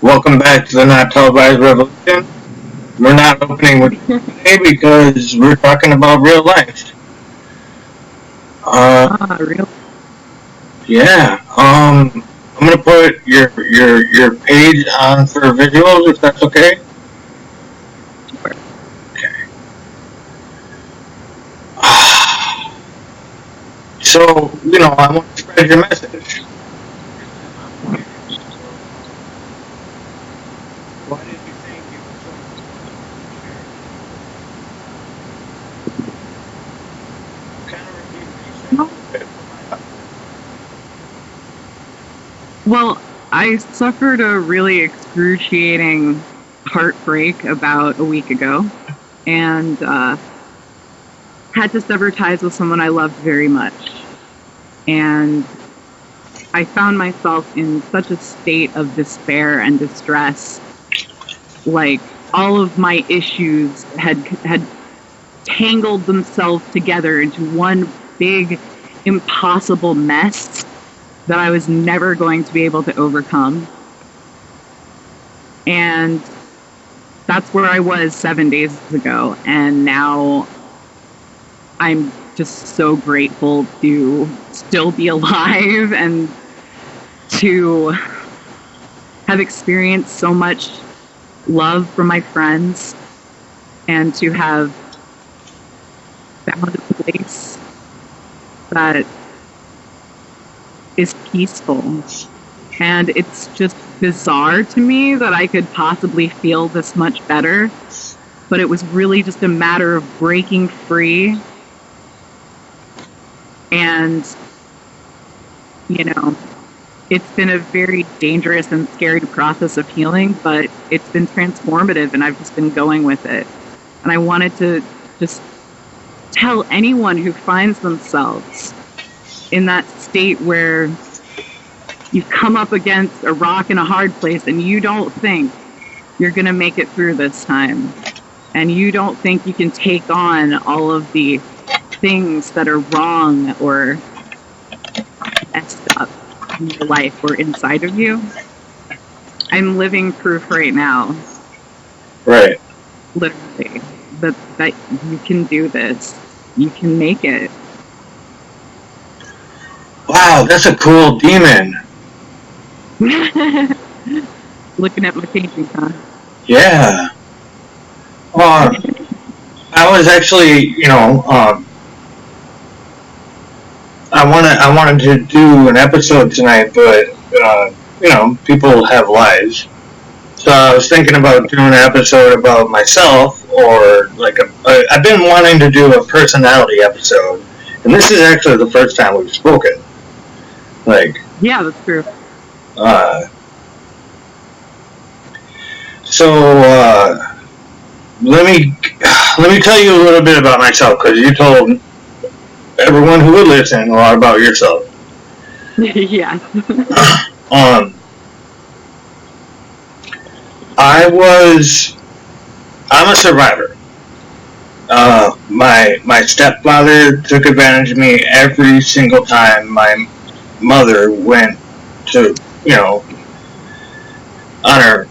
Welcome back to the Not Televised Revolution. We're not opening with today because we're talking about real life. Real. Yeah. I'm gonna put your page on for visuals if that's okay. Sure. Okay. So I want to spread your message. Why did you think it was so kind of repeat what you said? Well, I suffered a really excruciating heartbreak about a week ago and had to sever ties with someone I loved very much. And I found myself in such a state of despair and distress. Like all of my issues had tangled themselves together into one big, impossible mess that I was never going to be able to overcome. And that's where I was 7 days ago. And now I'm just so grateful to still be alive and to have experienced so much love from my friends and to have found a place that is peaceful. And it's just bizarre to me that I could possibly feel this much better, but it was really just a matter of breaking free. And it's been a very dangerous and scary process of healing, but it's been transformative and I've just been going with it. And I wanted to just tell anyone who finds themselves in that state where you've come up against a rock and a hard place and you don't think you're going to make it through this time. And you don't think you can take on all of the things that are wrong or messed up in your life or inside of you. I'm living proof right now. Right. Literally. That you can do this. You can make it. Wow, that's a cool demon. Looking at my painting, huh? Yeah. I was actually, I wanted to do an episode tonight, but people have lives. So I was thinking about doing an episode about myself, or I've been wanting to do a personality episode, and this is actually the first time we've spoken. Yeah, that's true. So let me tell you a little bit about myself, because you told everyone who would listen a lot about yourself. Yeah. I'm a survivor. My stepfather took advantage of me every single time my mother went to, on her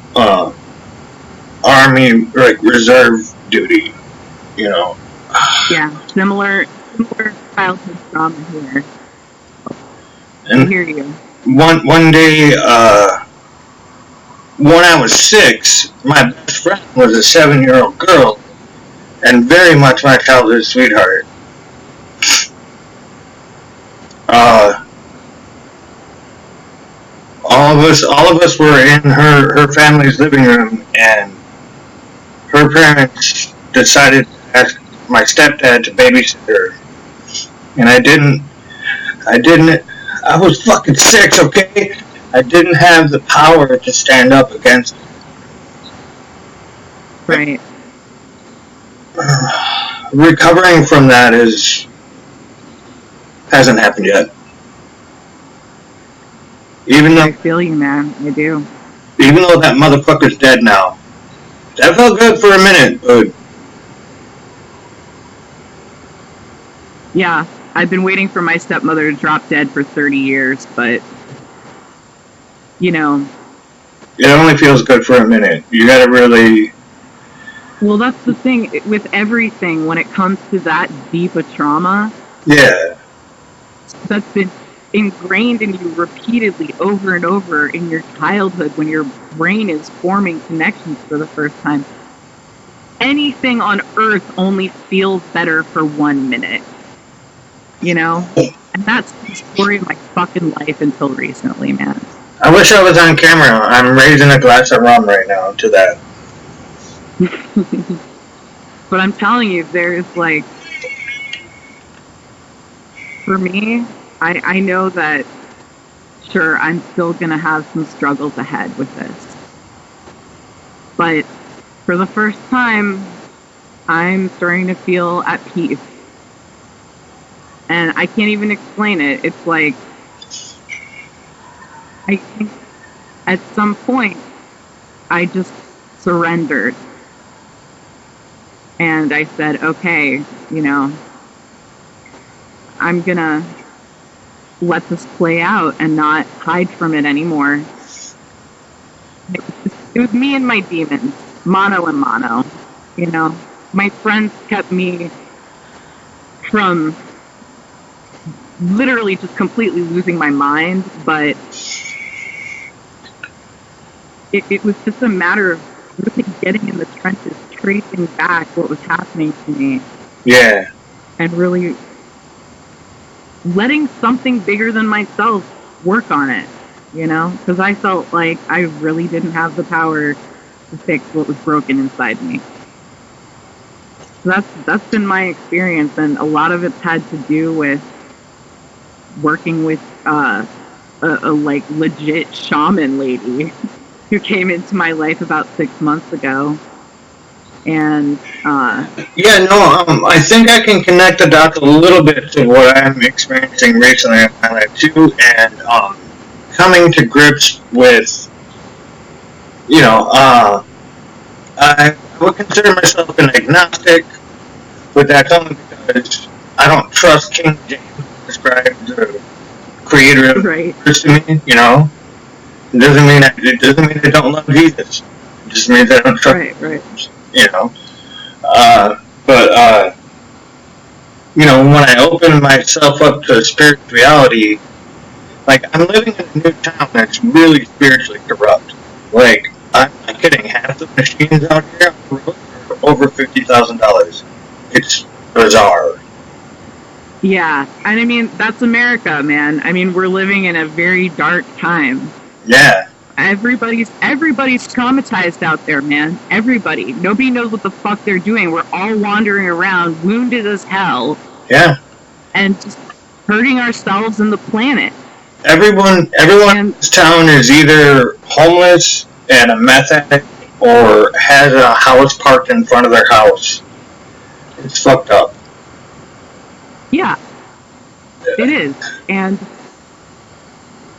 army reserve duty. Yeah, similar childhood trauma here. And I hear you. One day, when I was 6, my best friend was a 7-year-old girl, and very much my childhood sweetheart. All of us were in her family's living room, and her parents decided to ask my stepdad to babysit her, and I was fucking 6, okay? I didn't have the power to stand up against it. Right. Recovering from that hasn't happened yet. I feel you, man. I do. Even though that motherfucker's dead now. That felt good for a minute, but... Yeah, I've been waiting for my stepmother to drop dead for 30 years, but, It only feels good for a minute. You gotta really. Well, that's the thing with everything when it comes to that deep a trauma. Yeah. That's been ingrained in you repeatedly over and over in your childhood when your brain is forming connections for the first time. Anything on earth only feels better for 1 minute. You know? And that's the story of my fucking life until recently, man. I wish I was on camera. I'm raising a glass of rum right now to that. But I'm telling you, there's like, for me, I know that, sure, I'm still going to have some struggles ahead with this. But for the first time, I'm starting to feel at peace. And I can't even explain it. It's like, I think at some point, I just surrendered. And I said, okay, you know, I'm going to let this play out and not hide from it anymore. It was me and my demons, mano and mano. You know, my friends kept me from literally just completely losing my mind, but it was just a matter of really getting in the trenches, tracing back what was happening to me. Yeah. And really letting something bigger than myself work on it, you know? Because I felt like I really didn't have the power to fix what was broken inside me. So that's been my experience, and a lot of it's had to do with working with a like legit shaman lady who came into my life about 6 months ago. And yeah, no, I think I can connect the dots a little bit to what I'm experiencing recently in my life too, and coming to grips with, you know, I would consider myself an agnostic, but that's only because I don't trust King James to describe the creator of right. the universe to me. You know, it doesn't mean I don't love Jesus. It just means I don't trust. Right. You know. But you know, when I open myself up to spirituality, like I'm living in a new town that's really spiritually corrupt. Like I'm not kidding, half the machines out here on the road are over $50,000. It's bizarre. Yeah, and I mean that's America, man. I mean we're living in a very dark time. Yeah. Everybody's traumatized out there, man. Everybody. Nobody knows what the fuck they're doing. We're all wandering around, wounded as hell. Yeah. And just hurting ourselves and the planet. Everyone in this town is either homeless and a meth addict or has a house parked in front of their house. It's fucked up. Yeah. It is. And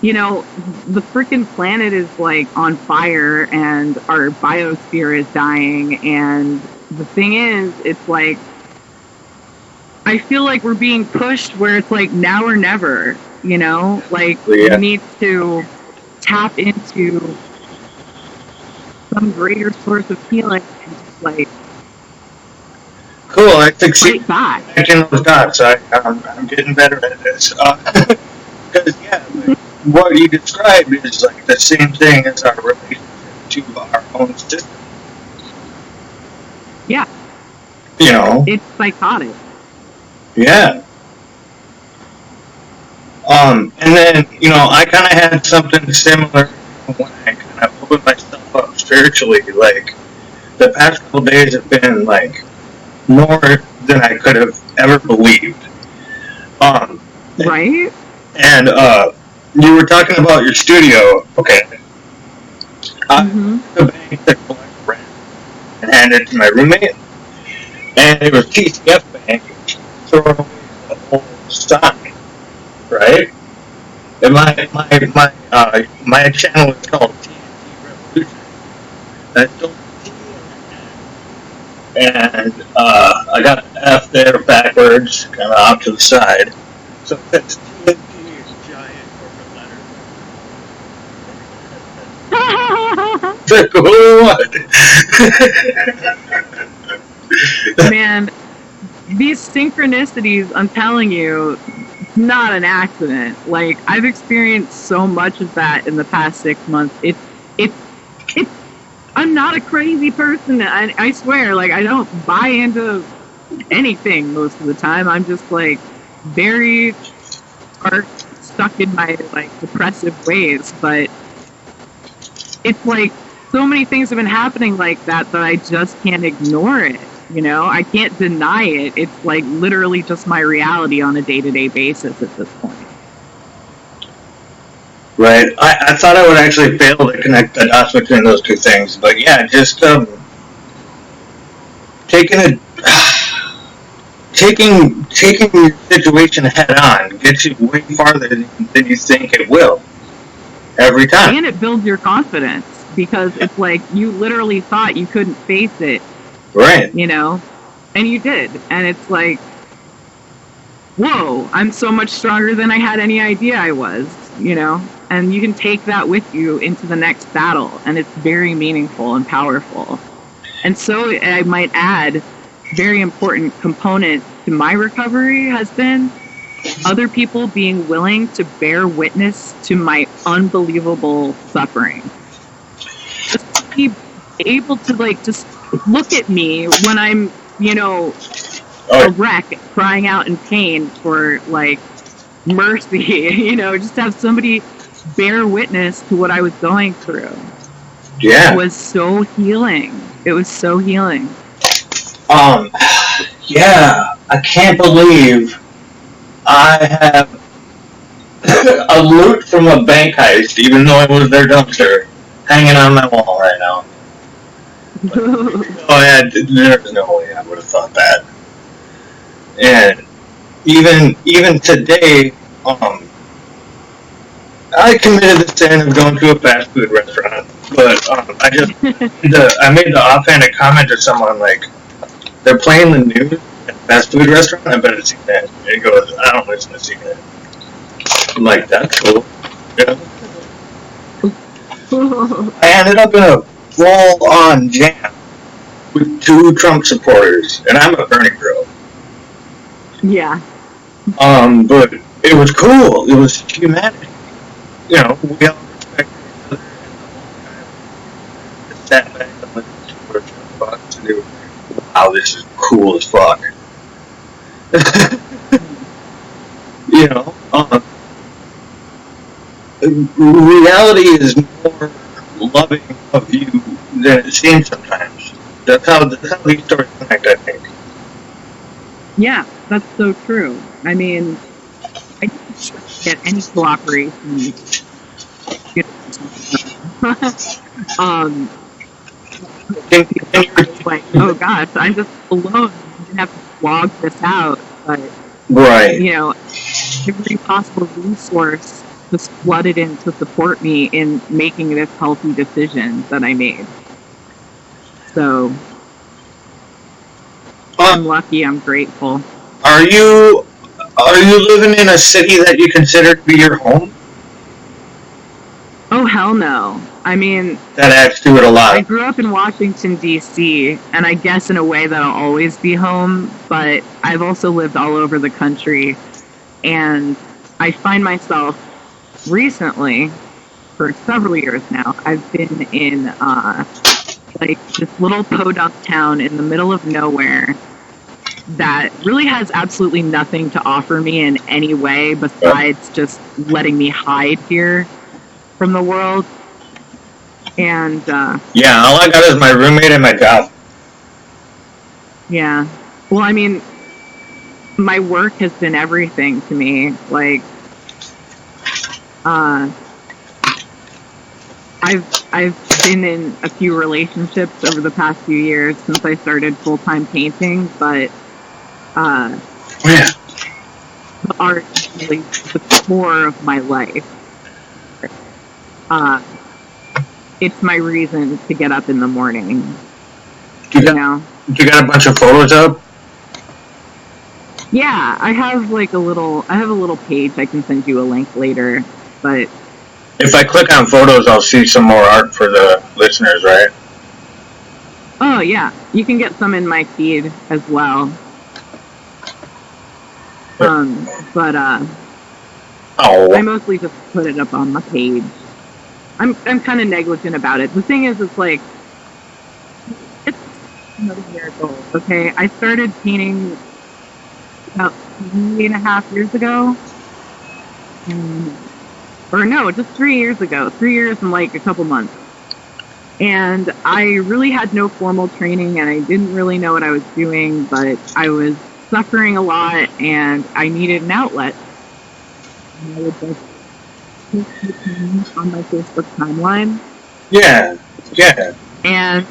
you know, the freaking planet is like on fire and our biosphere is dying. And the thing is, it's like, I feel like we're being pushed where it's like now or never, you know? Like, we need to tap into some greater source of healing and just like. Cool, I think connecting those dots. I'm getting better at this. Because, yeah, like, what you described is like the same thing as our relationship to our own system. Yeah. You know? It's psychotic. Yeah. And then, you know, I kind of had something similar when I kind of opened myself up spiritually. Like, the past couple days have been, like, more than I could have ever believed. Right? And, you were talking about your studio. Okay. I went to the bank to collect rent and handed it to my roommate. And it was TCF Bank throwing away the whole sign, right? And my channel is called TNT Revolution. And I told T and I got the F there backwards, kind of off to the side. So that's TNT is giant corporate letters. like, what? Man, these synchronicities, I'm telling you, it's not an accident. Like, I've experienced so much of that in the past 6 months. It's I'm not a crazy person. I swear, like, I don't buy into anything most of the time. I'm just, like, very stuck in my, like, depressive ways. But it's, like, so many things have been happening like that I just can't ignore it. You know, I can't deny it. It's, like, literally just my reality on a day-to-day basis at this point. Right. I thought I would actually fail to connect the dots between those two things, but yeah, just taking your situation head on gets you way farther than you think it will every time. And it builds your confidence because it's like you literally thought you couldn't face it, right? You know, and you did, and it's like, whoa, I'm so much stronger than I had any idea I was, you know. And you can take that with you into the next battle, and it's very meaningful and powerful. And so I might add, very important component to my recovery has been other people being willing to bear witness to my unbelievable suffering. Just be able to, like, just look at me when I'm, you know, a wreck, crying out in pain for, like, mercy, you know, just have somebody bear witness to what I was going through. Yeah. It was so healing. It was so healing. Yeah, I can't believe I have a loot from a bank heist, even though it was their dumpster, hanging on my wall right now. Oh yeah, there's no way I would have thought that. And even today, I committed the sin of going to a fast food restaurant, but I made the offhanded comment to someone like, they're playing the news at a fast food restaurant, I better see that. And he goes, I don't listen to CNN. I'm like, that's cool. Yeah. I ended up in a full-on jam with 2 Trump supporters, and I'm a Bernie bro. Yeah. But it was cool. It was humanity. You know, we all respect each other, and the whole time sat back and listened to our Trump and they were like, wow, this is cool as fuck. You know, reality is more loving of you than it seems sometimes. That's how these stories connect, I think. Yeah, that's so true. I mean, I didn't get any cooperation. Like, oh gosh, I'm just alone. I'm gonna have to blog this out, but right, you know, every possible resource just flooded in to support me in making this healthy decision that I made. So I'm lucky. I'm grateful. Are you living in a city that you consider to be your home? Oh, hell no. I mean, that adds to it a lot. I grew up in Washington, D.C., and I guess in a way that'll always be home, but I've also lived all over the country, and I find myself recently, for several years now, I've been in like this little podunk town in the middle of nowhere that really has absolutely nothing to offer me in any way besides just letting me hide here from the world. And yeah, all I got is my roommate and my job. Yeah. Well, I mean, my work has been everything to me. Like, I've been in a few relationships over the past few years since I started full-time painting, but yeah, the art is really the core of my life. It's my reason to get up in the morning. You know? You got a bunch of photos up? Yeah, I have a little page. I can send you a link later, but if I click on photos, I'll see some more art for the listeners. listeners, right? Oh, yeah. You can get some in my feed as well. But I mostly just put it up on my page. I'm kind of negligent about it. The thing is, it's like, it's another miracle, okay? I started painting about 3.5 years ago. Or no, just 3 years ago. 3 years and like a couple months. And I really had no formal training, and I didn't really know what I was doing, but I was suffering a lot, and I needed an outlet. And I would just post on my Facebook timeline. Yeah, yeah. And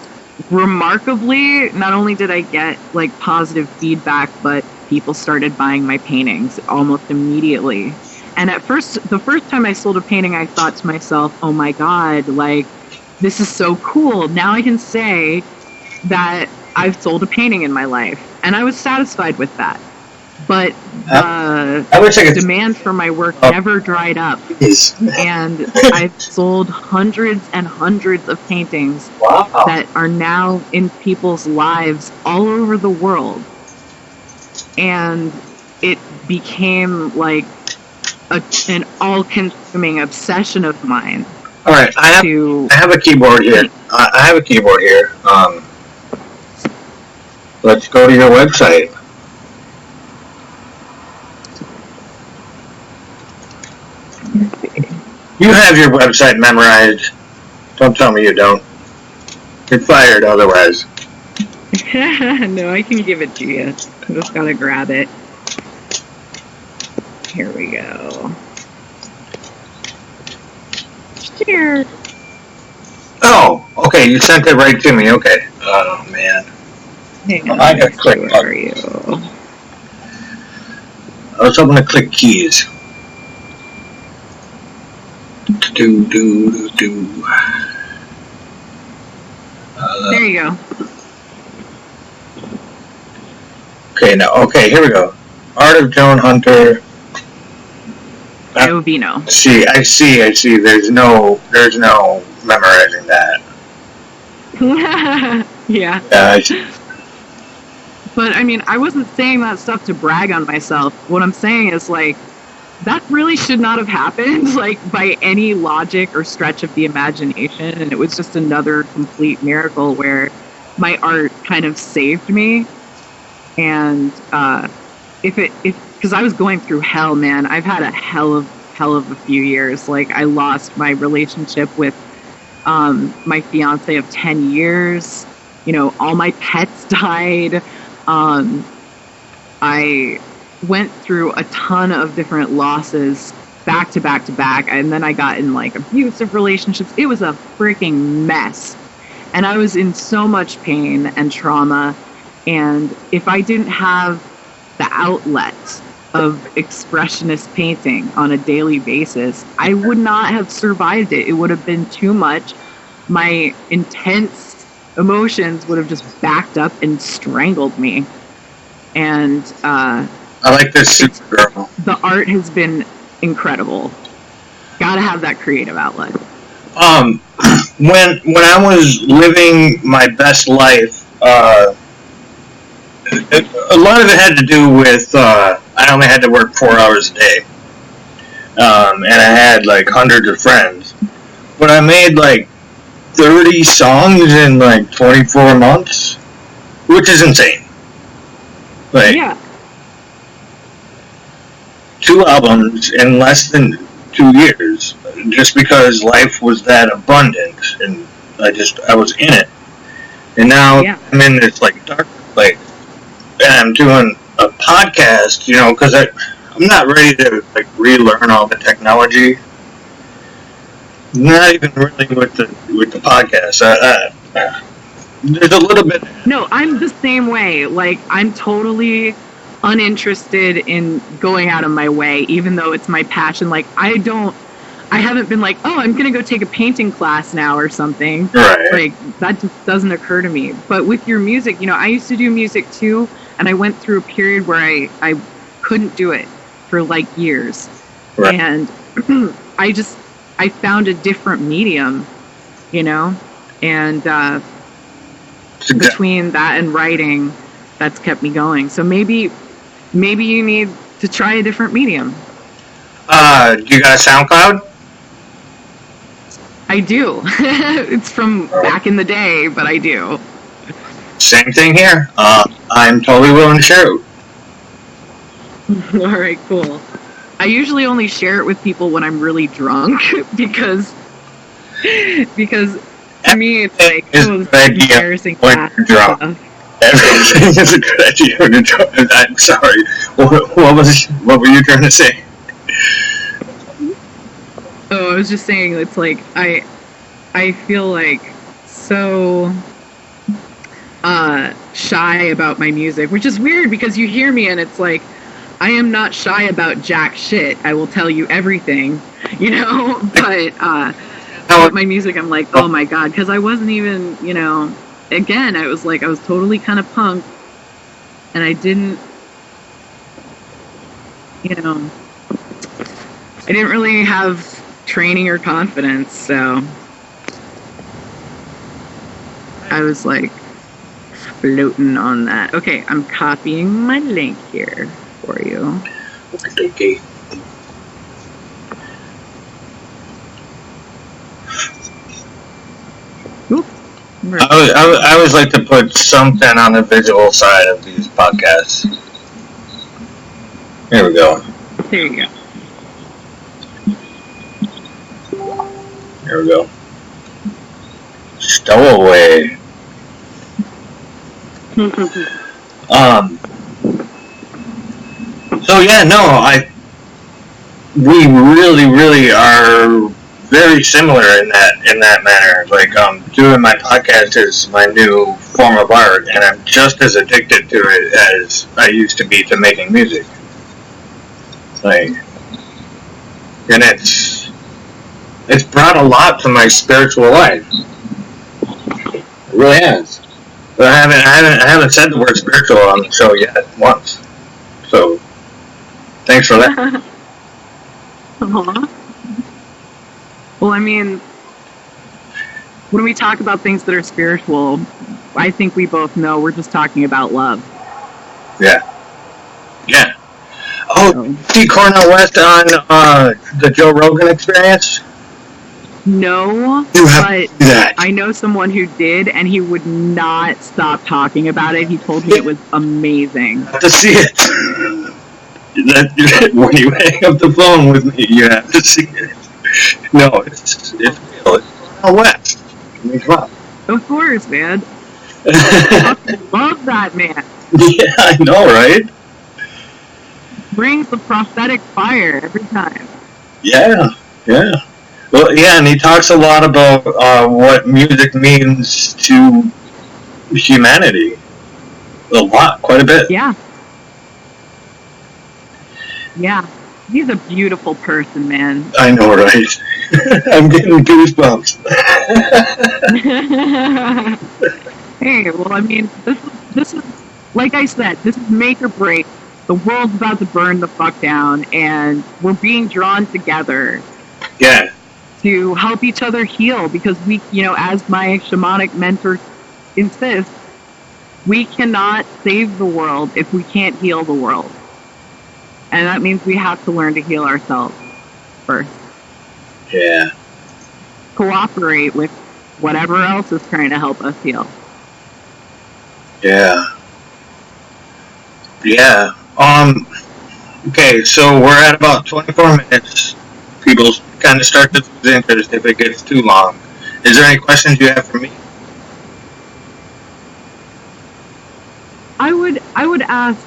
remarkably, not only did I get like positive feedback, but people started buying my paintings almost immediately. And at first, the first time I sold a painting, I thought to myself, oh my God, like, this is so cool. Now I can say that I've sold a painting in my life. And I was satisfied with that. But the demand for my work never dried up. And I've sold hundreds and hundreds of paintings that are now in people's lives all over the world. And it became like an all-consuming obsession of mine. All right, I have a keyboard here. I have a keyboard here. Let's go to your website. You have your website memorized. Don't tell me you don't. You're fired otherwise. No, I can give it to you. I just gotta grab it. Here we go. Share. Oh, okay. You sent it right to me. Okay. Oh man. Hang on. I gotta click. Where are you? I was hoping to click keys. Do. There you go. Okay, here we go. Art of Joan Hunter. Ovino. I see. There's no memorizing that. Yeah. But I mean, I wasn't saying that stuff to brag on myself. What I'm saying is like, that really should not have happened, like by any logic or stretch of the imagination. And it was just another complete miracle where my art kind of saved me. And because I was going through hell, man. I've had a hell of a few years. Like, I lost my relationship with my fiance of 10 years. You know, all my pets died. I went through a ton of different losses back to back to back. And then I got in like abusive relationships. It was a freaking mess. And I was in so much pain and trauma. And if I didn't have the outlet of expressionist painting on a daily basis, I would not have survived it. It would have been too much. My intense emotions would have just backed up and strangled me. And I like this Supergirl. The art has been incredible. Gotta have that creative outlet. When I was living my best life, a lot of it had to do with I only had to work 4 hours a day, and I had like hundreds of friends, but I made like 30 songs in like 24 months, which is insane. Like, yeah. 2 albums in less than 2 years, just because life was that abundant, and I was in it, and now I'm in this like dark place. And I'm doing a podcast, you know, because I'm not ready to like relearn all the technology. Not even really with the podcast. There's a little bit. No, I'm the same way. Like, I'm totally uninterested in going out of my way, even though it's my passion. Like, I haven't been like, oh, I'm going to go take a painting class now or something. Right. Like, that just doesn't occur to me. But with your music, you know, I used to do music too, and I went through a period where I couldn't do it for like years. Right. And I found a different medium, you know, And between that and writing, that's kept me going. So maybe you need to try a different medium. Do you got a SoundCloud? I do. It's from back in the day, but I do. Same thing here. I'm totally willing to share it. All right, cool. I usually only share it with people when I'm really drunk because to me it's like embarrassing when you're drunk. Everything is a good idea when you're drunk. I'm sorry. What were you trying to say? Oh, I was just saying it's like I feel like so shy about my music, which is weird because you hear me and it's like I am not shy about jack shit. I will tell you everything, you know. But about my music, I'm like, oh my god, because I wasn't even, you know. Again, I was totally kind of punk, and I didn't, you know, I didn't really have training or confidence, so I was like floating on that. Okay, I'm copying my link here for you. Okay. Oop. I always like to put something on the visual side of these podcasts. Here we go. There you go. Here we go. Stowaway. So yeah, no, we really are very similar in that manner. Like, doing my podcast is my new form of art, and I'm just as addicted to it as I used to be to making music. Like, and it's brought a lot to my spiritual life. It really has. But I haven't said the word spiritual on the show yet once. So, thanks for that. Uh-huh. Well, I mean, when we talk about things that are spiritual, I think we both know we're just talking about love. Yeah. Yeah. Oh, see Cornel West on the Joe Rogan Experience? No, but I know someone who did, and he would not stop talking about it. He told me it was amazing. To see it. When you hang up the phone with me, you have to see it. No, it's real. It's Cornel West. I mean, come on. Of course, man. I love that man. Yeah, I know, right? Brings the prophetic fire every time. Yeah. Well, yeah, and he talks a lot about what music means to humanity. A lot, quite a bit. Yeah. Yeah. He's a beautiful person, man. I know, right? I'm getting goosebumps. Hey, well, I mean, this is, like I said, this is make or break. The world's about to burn the fuck down, and we're being drawn together. Yeah. To help each other heal, because we, you know, as my shamanic mentor insists, we cannot save the world if we can't heal the world. And that means we have to learn to heal ourselves first. Yeah. Cooperate with whatever else is trying to help us heal. Yeah. Yeah. Okay, so we're at about 24 minutes. People kind of start to lose interest if it gets too long. Is there any questions you have for me? I would ask,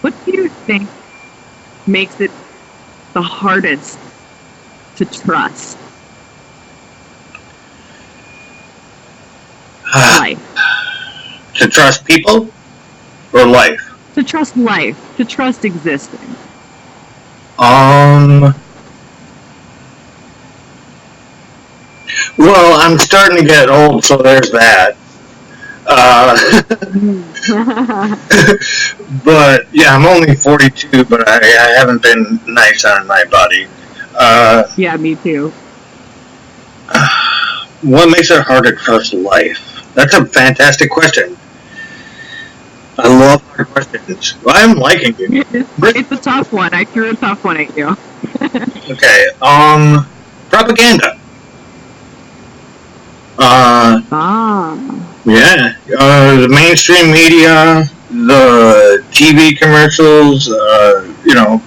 what do you think makes it the hardest to trust life? To trust people or life? To trust life, to trust existing. Well, I'm starting to get old, so there's that. But yeah, I'm only 42, but I haven't been nice on my body. Yeah, me too. What makes it hard to trust life? That's a fantastic question. I love hard questions. I'm liking you. It's a tough one. I threw a tough one at you. Okay. Propaganda. Yeah. The mainstream media, the TV commercials,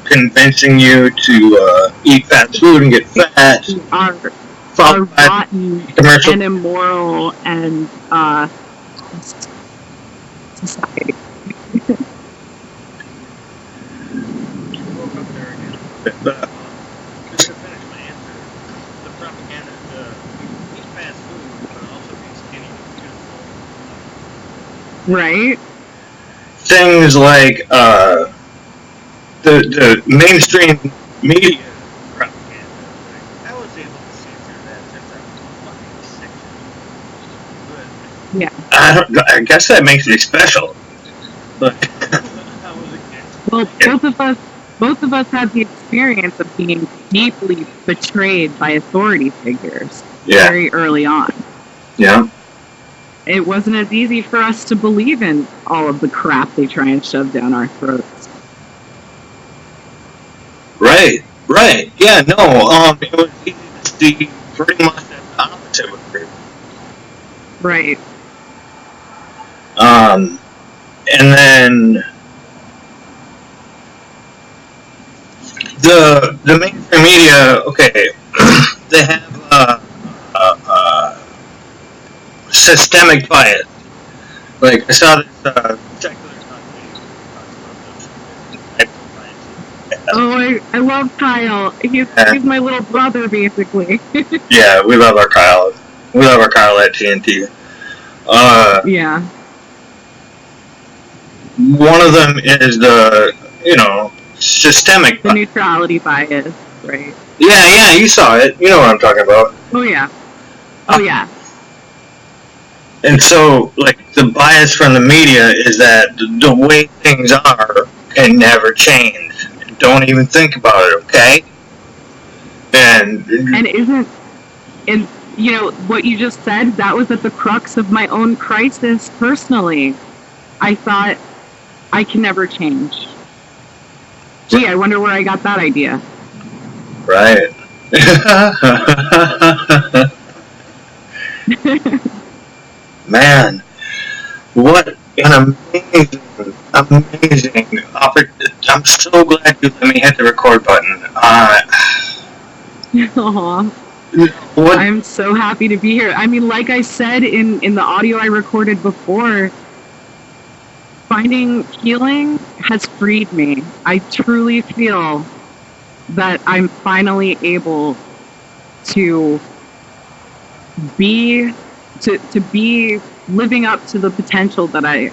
convincing you to eat fast food and get fat. Are rotten and immoral and society. But just to finish my answer, the propaganda, eat fast food, but also be skinny and beautiful. Right. Things like the mainstream media propaganda. Like, I was able to see through that since I was fucking 6. Yeah. I guess that makes me special. But well, both of us had the experience of being deeply betrayed by authority figures very early on. Yeah. It wasn't as easy for us to believe in all of the crap they try and shove down our throats. Right. Yeah, no, it was easy to see pretty much the opposite with her. Right. And then the mainstream media, okay, they have systemic bias. Like I saw this secular I love Kyle. He's my little brother, basically. Yeah, we love our Kyle. We love our Kyle at TNT. Yeah. One of them is the systemic. The neutrality bias, right? Yeah, you saw it. You know what I'm talking about. Oh yeah. And so, like, the bias from the media is that the way things are can never change. Don't even think about it, okay? And what you just said, that was at the crux of my own crisis personally. I thought, I can never change. Gee, I wonder where I got that idea. Right. Man, what an amazing opportunity. I'm so glad you let me hit the record button. Aww. I'm so happy to be here. I mean, like I said in the audio I recorded before, finding healing has freed me. I truly feel that I'm finally able to be living up to the potential that I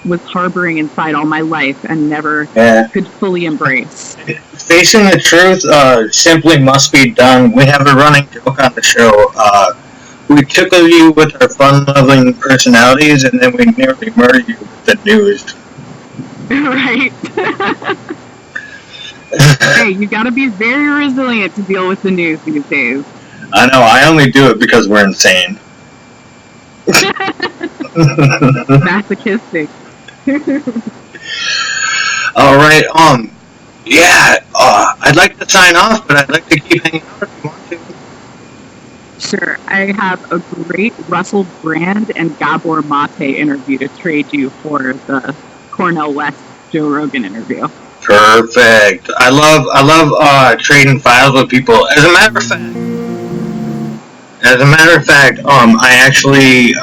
was harboring inside all my life and never could fully embrace. Facing the truth simply must be done. We have a running joke on the show. We tickle you with our fun-loving personalities, and then we nearly murder you with the news. Right. Hey, you gotta be very resilient to deal with the news these days. I know, I only do it because we're insane. Masochistic. Alright, I'd like to sign off, but I'd like to keep hanging out if you want to. Sure, I have a great Russell Brand and Gabor Mate interview to trade you for the Cornel West Joe Rogan interview. Perfect. I love trading files with people. As a matter of fact, I actually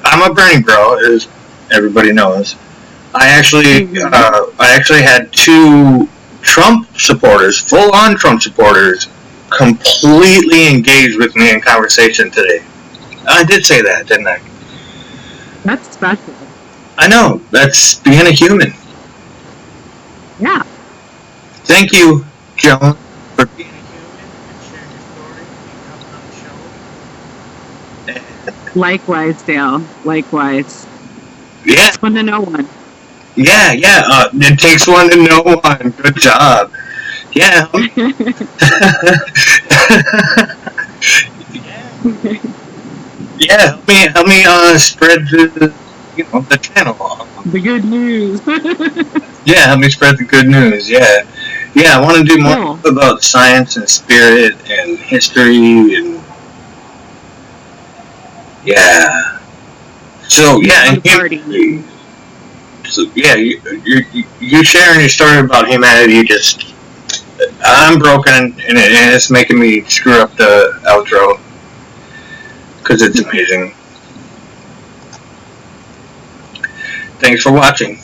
I'm a Bernie bro, as everybody knows. I actually had 2 Trump supporters, full-on Trump supporters, completely engaged with me in conversation today. I did say that, didn't I? That's special. I know. That's being a human. Yeah. Thank you, Joan, for being a human and sharing your story and coming on the show. Likewise, Dale. Likewise. Yeah. It's fun to know one. Yeah. It takes one to know one. Good job. Yeah. Yeah, help me spread the channel. The good news. Yeah, help me spread the good news. Yeah, yeah. I want to do more Cool. about science and spirit and history and yeah. So yeah, Fun and party. so yeah, you sharing your story about humanity. Just I'm broken and it's making me screw up the outro because it's amazing. Thanks for watching.